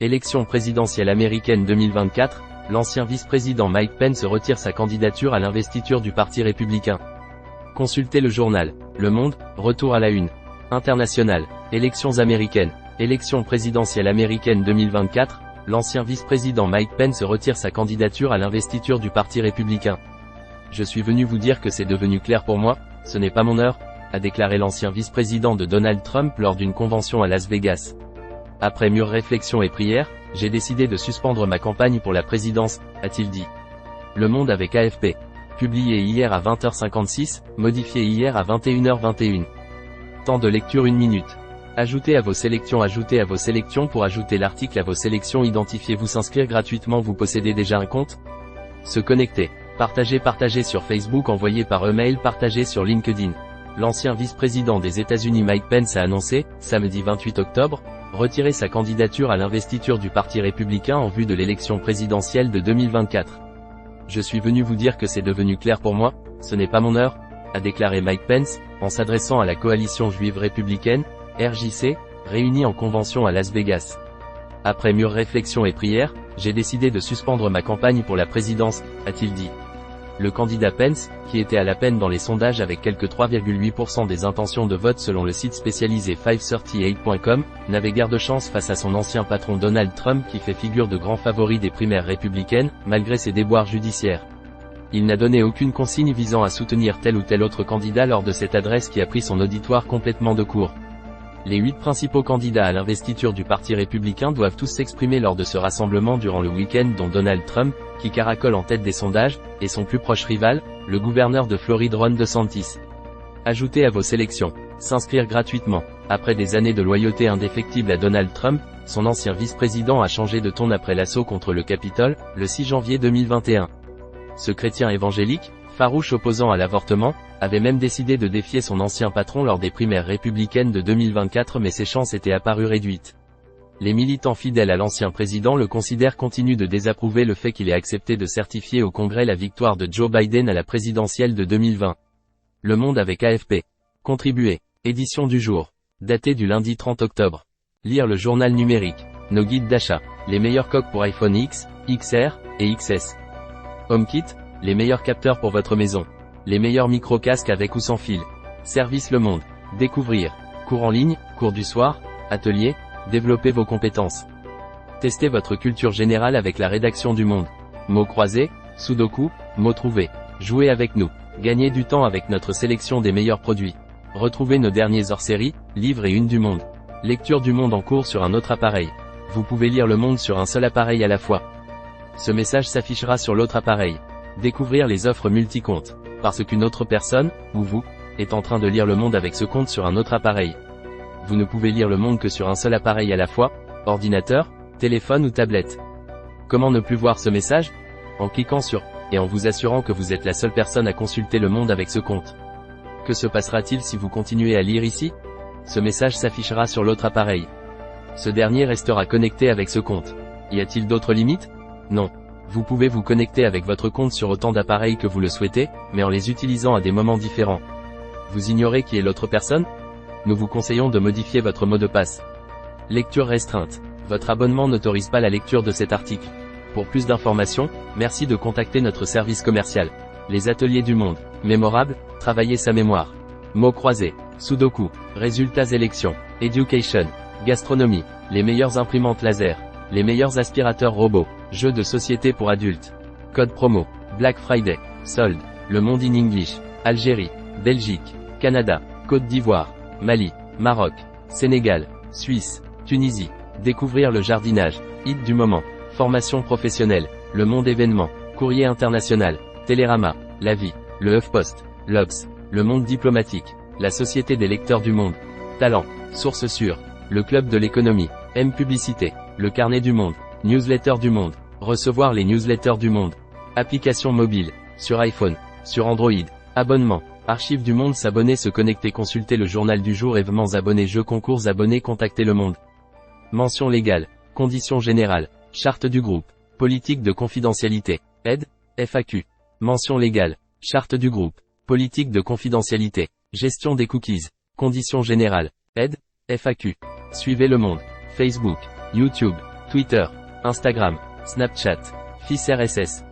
Élection présidentielle américaine 2024, l'ancien vice-président Mike Pence retire sa candidature à l'investiture du Parti républicain. Consultez le journal Le Monde, retour à la une. International, élections américaines. Élection présidentielle américaine 2024, l'ancien vice-président Mike Pence retire sa candidature à l'investiture du Parti républicain. Je suis venu vous dire que c'est devenu clair pour moi, ce n'est pas mon heure, a déclaré l'ancien vice-président de Donald Trump lors d'une convention à Las Vegas. Après mûre réflexion et prière, j'ai décidé de suspendre ma campagne pour la présidence, a-t-il dit. Le Monde avec AFP. Publié hier à 20h56, modifié hier à 21h21. Temps de lecture 1 minute. Ajoutez à vos sélections pour ajouter l'article à vos sélections. Identifiez-vous, s'inscrire gratuitement. Vous possédez déjà un compte? Se connecter. Partager sur Facebook, envoyer par email, partager sur LinkedIn. L'ancien vice-président des États-Unis Mike Pence a annoncé, samedi 28 octobre, retirer sa candidature à l'investiture du Parti républicain en vue de l'élection présidentielle de 2024. Je suis venu vous dire que c'est devenu clair pour moi, ce n'est pas mon heure, a déclaré Mike Pence, en s'adressant à la coalition juive républicaine, RJC, réunie en convention à Las Vegas. Après mûre réflexion et prière, j'ai décidé de suspendre ma campagne pour la présidence, a-t-il dit. Le candidat Pence, qui était à la peine dans les sondages avec quelques 3,8% des intentions de vote selon le site spécialisé 538.com, n'avait guère de chance face à son ancien patron Donald Trump qui fait figure de grand favori des primaires républicaines, malgré ses déboires judiciaires. Il n'a donné aucune consigne visant à soutenir tel ou tel autre candidat lors de cette adresse qui a pris son auditoire complètement de court. Les 8 principaux candidats à l'investiture du Parti républicain doivent tous s'exprimer lors de ce rassemblement durant le week-end, dont Donald Trump, qui caracole en tête des sondages, et son plus proche rival, le gouverneur de Floride Ron DeSantis. Ajoutez à vos sélections. S'inscrire gratuitement. Après des années de loyauté indéfectible à Donald Trump, son ancien vice-président a changé de ton après l'assaut contre le Capitole, le 6 janvier 2021. Ce chrétien évangélique, farouche opposant à l'avortement, avait même décidé de défier son ancien patron lors des primaires républicaines de 2024, mais ses chances étaient apparues réduites. Les militants fidèles à l'ancien président le considèrent continuent de désapprouver le fait qu'il ait accepté de certifier au Congrès la victoire de Joe Biden à la présidentielle de 2020. Le Monde avec AFP. Contribuer. Édition du jour. Datée du lundi 30 octobre. Lire le journal numérique. Nos guides d'achat. Les meilleurs coques pour iPhone X, XR et XS. HomeKit. Les meilleurs capteurs pour votre maison. Les meilleurs micro-casques avec ou sans fil. Service Le Monde. Découvrir. Cours en ligne, cours du soir, atelier. Développez vos compétences. Testez votre culture générale avec la rédaction du Monde. Mots croisés, sudoku, mots trouvés. Jouez avec nous. Gagnez du temps avec notre sélection des meilleurs produits. Retrouvez nos derniers hors-série, livres et une du Monde. Lecture du Monde en cours sur un autre appareil. Vous pouvez lire Le Monde sur un seul appareil à la fois. Ce message s'affichera sur l'autre appareil. Découvrir les offres multi-comptes. Parce qu'une autre personne, ou vous, est en train de lire Le Monde avec ce compte sur un autre appareil. Vous ne pouvez lire Le Monde que sur un seul appareil à la fois, ordinateur, téléphone ou tablette. Comment ne plus voir ce message? En cliquant sur « et en vous assurant que vous êtes la seule personne à consulter Le Monde avec ce compte. Que se passera-t-il si vous continuez à lire ici? Ce message s'affichera sur l'autre appareil. Ce dernier restera connecté avec ce compte. Y a-t-il d'autres limites? Non. Vous pouvez vous connecter avec votre compte sur autant d'appareils que vous le souhaitez, mais en les utilisant à des moments différents. Vous ignorez qui est l'autre personne? Nous vous conseillons de modifier votre mot de passe. Lecture restreinte. Votre abonnement n'autorise pas la lecture de cet article. Pour plus d'informations, merci de contacter notre service commercial. Les ateliers du Monde. Mémorable, travailler sa mémoire. Mots croisés. Sudoku. Résultats élections. Education. Gastronomie. Les meilleures imprimantes laser. Les meilleurs aspirateurs robots. Jeux de société pour adultes. Code promo. Black Friday. Soldes. Le Monde in English. Algérie. Belgique. Canada. Côte d'Ivoire. Mali. Maroc. Sénégal. Suisse. Tunisie. Découvrir le jardinage. Hit du moment. Formation professionnelle. Le Monde événement. Courrier international. Télérama. La vie. Le HuffPost. l'Obs. Le Monde diplomatique. La Société des lecteurs du Monde. Talent. Source sûre. Le Club de l'économie. M Publicité. Le Carnet du Monde. Newsletter du Monde. Recevoir les newsletters du Monde. Application mobile. Sur iPhone. Sur Android. Abonnement. Archives du Monde. S'abonner, se connecter, consulter le journal du jour, événements, abonnés, jeux, concours, abonnés, contacter Le Monde. Mention légale. Conditions générales. Charte du groupe. Politique de confidentialité. Aide. FAQ. Mention légale. Charte du groupe. Politique de confidentialité. Gestion des cookies. Conditions générales. Aide. FAQ. Suivez Le Monde. Facebook. YouTube. Twitter, Instagram, Snapchat, Fils RSS.